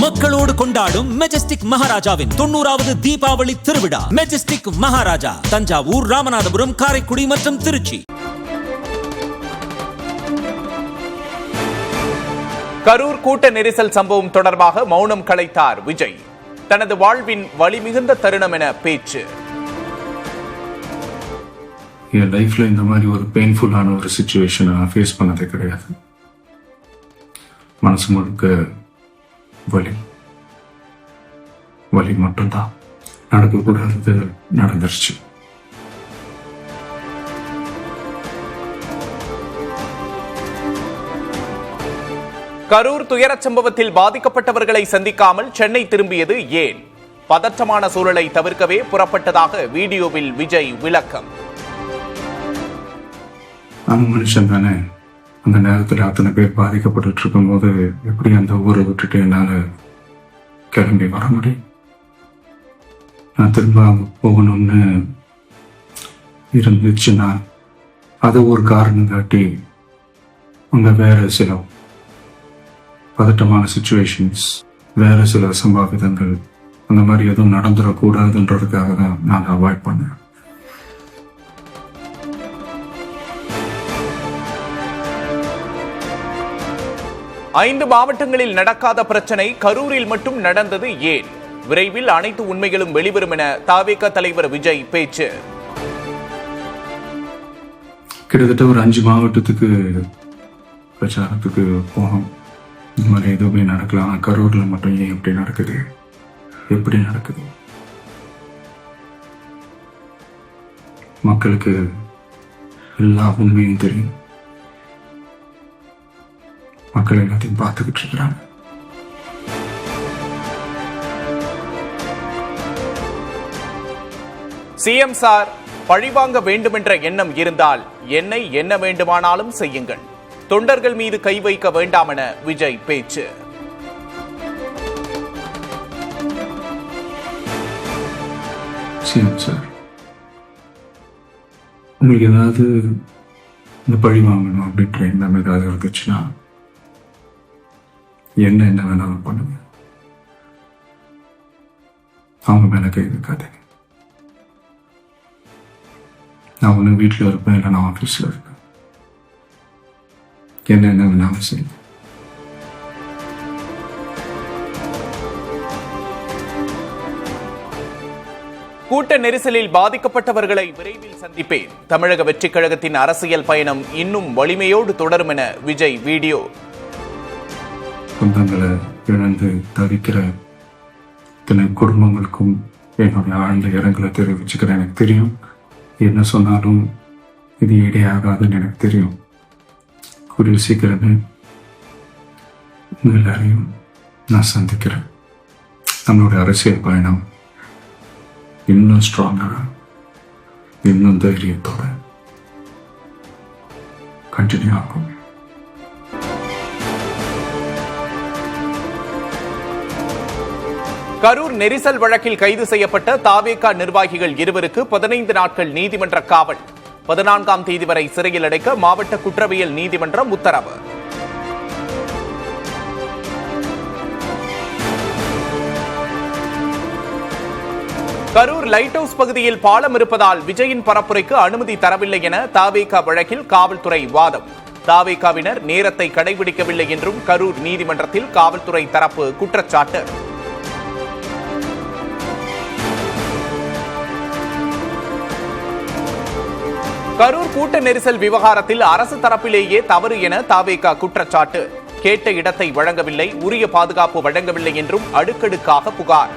மக்களோடு கொண்டாடும் மெஜஸ்டிக் மகாராஜாவின் 90வது தீபாவளி திருவிழா. மெஜஸ்டிக் மகாராஜா தஞ்சாவூர், ராமநாதபுரம், காரைக்குடி மற்றும் திருச்சி. கரூர் கூட்ட நெரிசல் சம்பவம் தொடர்பாக மௌனம் கலைத்தார் விஜய். தனது வாழ்வின் வலி மிகுந்த தருணம் என பேச்சு. என் லைஃப்ல இந்த மாதிரி ஒரு பெயின்ஃபுல்லான ஒரு சிச்சுவேஷனை நான் ஃபேஸ் பண்ணதே கிடையாது. மனசு முழுக்க வலி மட்டும்தான். நடக்கக்கூடாதது நடந்துருச்சு. கரூர் துயரச் சம்பவத்தில் பாதிக்கப்பட்டவர்களை சந்திக்காமல் சென்னை திரும்பியது ஏன்? பதற்றமான சூழலை தவிர்க்கவே புறப்பட்டதாக வீடியோவில் விஜய் விளக்கம். மனுஷன் தானே, அந்த நேரத்தில் அத்தனை பேர் பாதிக்கப்பட்டு இருக்கும் போது எப்படி அந்த ஊரை விட்டுட்டு என்னால கிளம்பி வர முடியும்? நான் திரும்ப அங்க போகணும்னு இருந்துச்சுன்னா அதை ஒரு காரணம் காட்டி அங்க வேற சில பதட்டமான சிச்சுவேஷன்ஸ், வேற சில சம்பாவிதங்கள் அந்த மாதிரி எதுவும் நடந்துடக்கூடாதுன்றதுக்காக தான் நான் அவாய்ட் பண்ணேன். ஐந்து மாவட்டங்களில் நடக்காத பிரச்சனை கரூரில் மட்டும் நடந்தது ஏன்? விரைவில் அனைத்து உண்மைகளும் வெளிவரும் என தவிக தலைவர் விஜய் பேச்சு. கிட்டத்தட்ட ஒரு 5 மாவட்டத்துக்கு பிரச்சாரத்துக்கு போனோம். இந்த மாதிரி எதுவுமே நடக்கலாம், கரூர்ல மட்டும் ஏன் எப்படி நடக்குது, எப்படி நடக்குது? மக்களுக்கு எல்லா உண்மையும் தெரியும். மக்கள் எல்லாத்தையும் பார்த்துக்கிட்டு இருக்கிறாங்க. சிஎம் சார், பழிவாங்க வேண்டுமென்ற எண்ணம் இருந்தால் என்னை என்ன வேண்டுமானாலும் செய்யுங்கள். தொண்டர்கள் மீது கை வைக்க வேண்டாம் என விஜய் பேச்சு. சிஎம் சார், உங்களுக்கு ஏதாவது இந்த பழி வாங்கணும் அப்படின்ற எண்ணம் ஏதாவது இருந்துச்சுன்னா என்ன வேணாலும் பண்ணுங்க. அவங்க மேல கை வைக்காதீங்க. நான் ஒண்ணு வீட்டில் இருப்பேன், இல்லை நான் ஆஃபீஸில் இருப்பேன். என்ன வேணாலும் செய்யுங்க. கூட்ட நெரிசலில் பாதிக்கப்பட்டவர்களை விரைவில் சந்திப்பேன். தமிழக வெற்றிக் கழகத்தின் அரசியல் பயணம் இன்னும் வலிமையோடு தொடரும் என விஜய் வீடியோ. சொந்தங்களை இழந்து தவிக்கிற இத்தனை குடும்பங்களுக்கும் என்னுடைய ஆழ்ந்த இரங்கலை தெரிவிச்சுக்கிறேன். எனக்கு தெரியும், என்ன சொன்னாலும் இது இடையாகாதுன்னு எனக்கு தெரியும். கூடிய சீக்கிரமே எல்லாரையும் நான் சந்திக்கிறேன். நம்மளுடைய அரசியல் பயணம் இன்னும் ஸ்ட்ராங்கா, இன்னும் தைரியத்தோட கண்டினியூ ஆகும். கரூர் நெரிசல் வழக்கில் கைது செய்யப்பட்ட தவிக நிர்வாகிகள் 2 15 நாட்கள் நீதிமன்ற காவல். 14ஆம் தேதி வரை சிறையில் அடைக்க மாவட்ட குற்றவியல் நீதிமன்றம் உத்தரவு. கரூர் லைட் ஹவுஸ் பகுதியில் பாலம் இருப்பதால் விஜயின் பரப்புரைக்கு அனுமதி தரவில்லை என தவிக வழக்கில் காவல்துறை வாதம். தவிகவினர் நேரத்தை கடைபிடிக்கவில்லை என்றும் கரூர் நீதிமன்றத்தில் காவல்துறை தரப்பு குற்றச்சாட்டு. கரூர் கூட்ட நெரிசல் விவகாரத்தில் அரசு தரப்பிலேயே தவறு என தவிக குற்றச்சாட்டு. கேட்ட இடத்தை வழங்கவில்லை, உரிய பாதுகாப்பு வழங்கவில்லை என்றும் அடுக்கடுக்காக புகார்.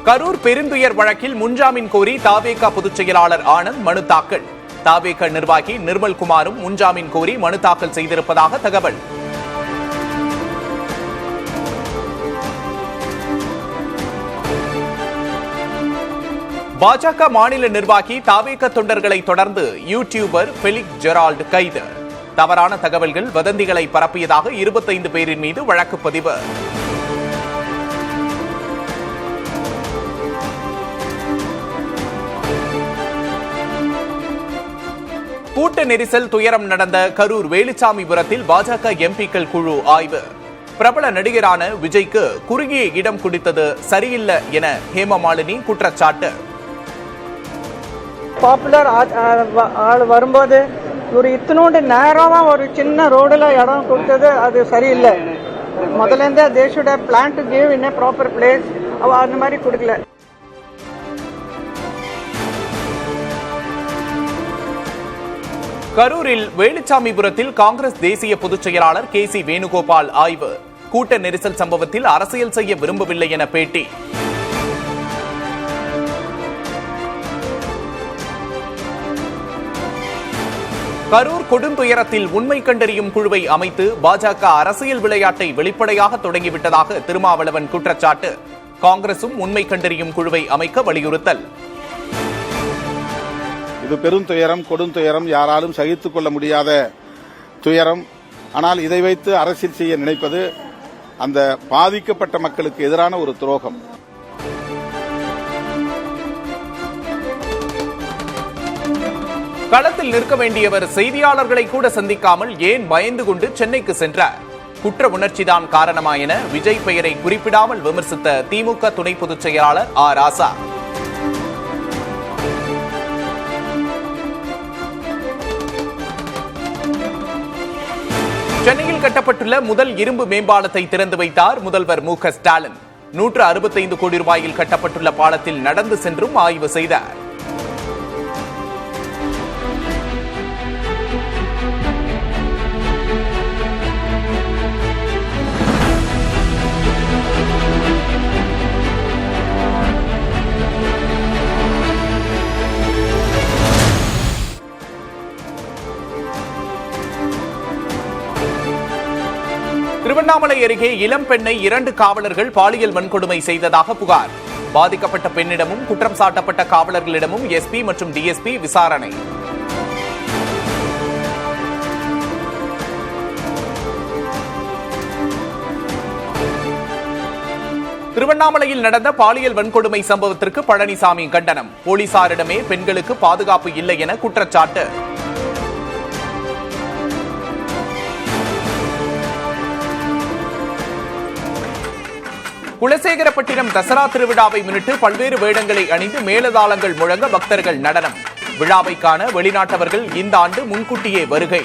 கரூர் பெருந்துயர் வழக்கில் முன்ஜாமீன் கோரி தவிக பொதுச் செயலாளர் ஆனந்த் மனு தாக்கல். தவிக நிர்வாகி நிர்மல்குமாரும் முன்ஜாமீன் கோரி மனு தாக்கல் செய்திருப்பதாக தகவல். பாஜக மாநில நிர்வாகி தவிக தொண்டர்களை தொடர்ந்து யூடியூபர் ஃபெலிக்ஸ் ஜெரால்டு கைது. தவறான தகவல்கள், வதந்திகளை பரப்பியதாக 25 பேரின் மீது வழக்கு பதிவு. கூட்ட நெரிசல் துயரம் நடந்த கரூர் வேலுச்சாமிபுரத்தில் பாஜக எம்பிக்கள் குழு ஆய்வு. பிரபல நடிகரான விஜய்க்கு குறுகிய இடம் கொடுத்தது சரியில்லை என ஹேமமாலினி குற்றச்சாட்டு. பாப்புலர் ஆள் வரும்போது ஒரு இத்தனோண்டு நேரமா ஒரு சின்ன ரோடுல இடம் கொடுத்தது அது சரியில்லை. முதல்ல இருந்தே they should have planned to give in a proper place. அவ அந்த மாதிரி கொடுக்கல. கரூரில் வேலுச்சாமிபுரத்தில் காங்கிரஸ் தேசிய பொதுச் செயலாளர் KC வேணுகோபால் ஆய்வு. கூட்ட நெரிசல் சம்பவத்தில் அரசியல் செய்ய விரும்பவில்லை என பேட்டி. கரூர் கொடுந்துயரத்தில் உண்மை கண்டறியும் குழுவை அமைத்து பாஜக அரசியல் விளையாட்டை வெளிப்படையாக தொடங்கிவிட்டதாக திருமாவளவன் குற்றச்சாட்டு. காங்கிரசும் உண்மை கண்டறியும் குழுவை அமைக்க வலியுறுத்தல். இது பெருந்துயரம், கொடுந்துயரம், யாராலும் சகித்துக் கொள்ள முடியாத துயரம். ஆனால் இதை வைத்து அரசியல் செய்ய நினைப்பது அந்த பாதிக்கப்பட்ட மக்களுக்கு எதிரான ஒரு துரோகம். களத்தில் நிற்க வேண்டியவர் செய்தியாளர்களை கூட சந்திக்காமல் ஏன் பயந்து கொண்டு சென்னைக்கு சென்றார்? குற்ற உணர்ச்சிதான் காரணமா என விஜய் பெயரை குறிப்பிடாமல் விமர்சித்த திமுக துணை பொதுச் செயலாளர் ராசா. சென்னையில் கட்டப்பட்டுள்ள முதல் இரும்பு மேம்பாலத்தை திறந்து வைத்தார் முதல்வர் மு.க. ஸ்டாலின். 165 கோடி ரூபாயில் கட்டப்பட்டுள்ள பாலத்தில் நடந்து சென்றும் ஆய்வு செய்தார். திருவண்ணாமலை அருகே இளம் பெண்ணை 2 காவலர்கள் பாலியல் வன்கொடுமை செய்ததாக புகார். பாதிக்கப்பட்ட பெண்ணிடமும் குற்றம் சாட்டப்பட்ட காவலர்களிடமும் எஸ்பி மற்றும் டிஎஸ்பி விசாரணை. திருவண்ணாமலையில் நடந்த பாலியல் வன்கொடுமை சம்பவத்திற்கு பழனிசாமி கண்டனம். போலீசாரிடமே பெண்களுக்கு பாதுகாப்பு இல்லை என குற்றச்சாட்டு. குலசேகரப்பட்டினம் தசரா திருவிழாவை முன்னிட்டு பல்வேறு வேடங்களை அணிந்து மேளதாளங்கள் முழங்க பக்தர்கள் நடனம். விழாவை காண வெளிநாட்டவர்கள் இந்த ஆண்டு முன்கூட்டியே வருகை.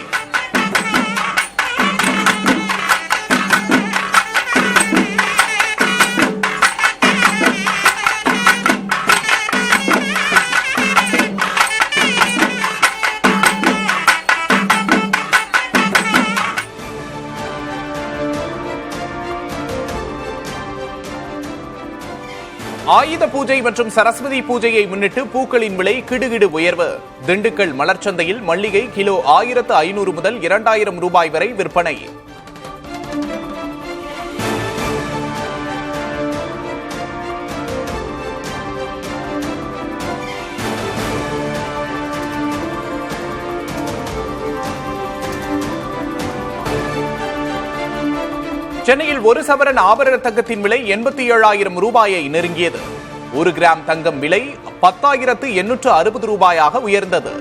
ஆயுத பூஜை மற்றும் சரஸ்வதி பூஜையை முன்னிட்டு பூக்களின் விலை கிடுகிடு உயர்வு. திண்டுக்கல் மலர்ச்சந்தையில் மல்லிகை கிலோ 1500 முதல் 2000 ரூபாய் வரை விற்பனை. சென்னையில் 1 சவரன் ஆபரண தங்கத்தின் விலை 87,000 ரூபாயை நெருங்கியது. 1 கிராம் தங்கம் விலை 10,860 ரூபாயாக உயர்ந்தது.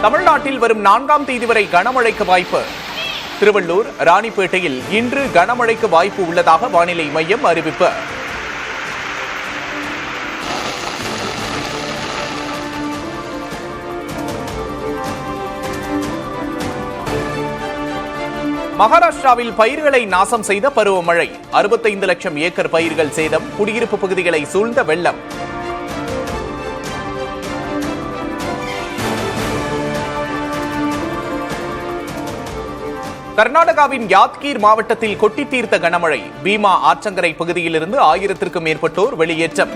தமிழ்நாட்டில் வரும் 4ஆம் தேதி வரை கனமழைக்கு வாய்ப்பு. திருவள்ளூர், ராணிப்பேட்டையில் இன்று கனமழைக்கு வாய்ப்பு உள்ளதாக வானிலை மையம் அறிவிப்பு. மகாராஷ்டிராவில் பயிர்களை நாசம் செய்த பருவமழை. 65 லட்சம் ஏக்கர் பயிர்கள் சேதம். குடியிருப்பு பகுதிகளை சூழ்ந்த வெள்ளம். கர்நாடகாவின் யாத்கீர் மாவட்டத்தில் கொட்டி தீர்த்த கனமழை. பீமா ஆற்றங்கரை பகுதியிலிருந்து 1000க்கும் மேற்பட்டோர் வெளியேற்றம்.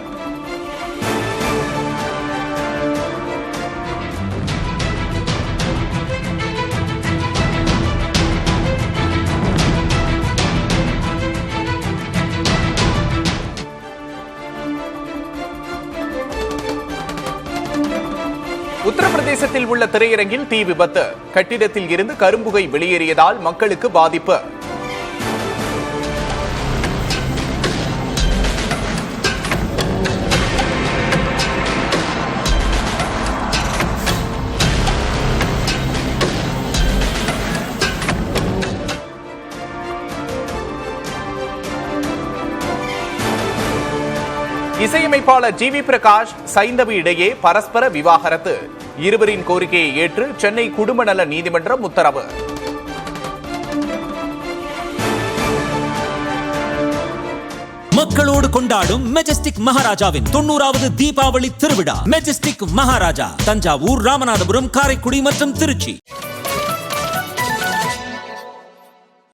உத்தரப்பிரதேசத்தில் உள்ள திரையரங்கில் தீ விபத்து. கட்டிடத்தில் இருந்து கரும்புகை வெளியேறியதால் மக்களுக்கு பாதிப்பு. இசையமைப்பாளர் ஜிவி பிரகாஷ் சைந்தவி இடையே பரஸ்பர விவாகரத்து. இருவரின் கோரிக்கையை ஏற்று சென்னை குடும்ப நல நீதிமன்றம் உத்தரவு. மக்களோடு கொண்டாடும் மெஜஸ்டிக் மகாராஜாவின் 90வது தீபாவளி திருவிழா. மெஜஸ்டிக் மகாராஜா தஞ்சாவூர், ராமநாதபுரம், காரைக்குடி மற்றும் திருச்சி.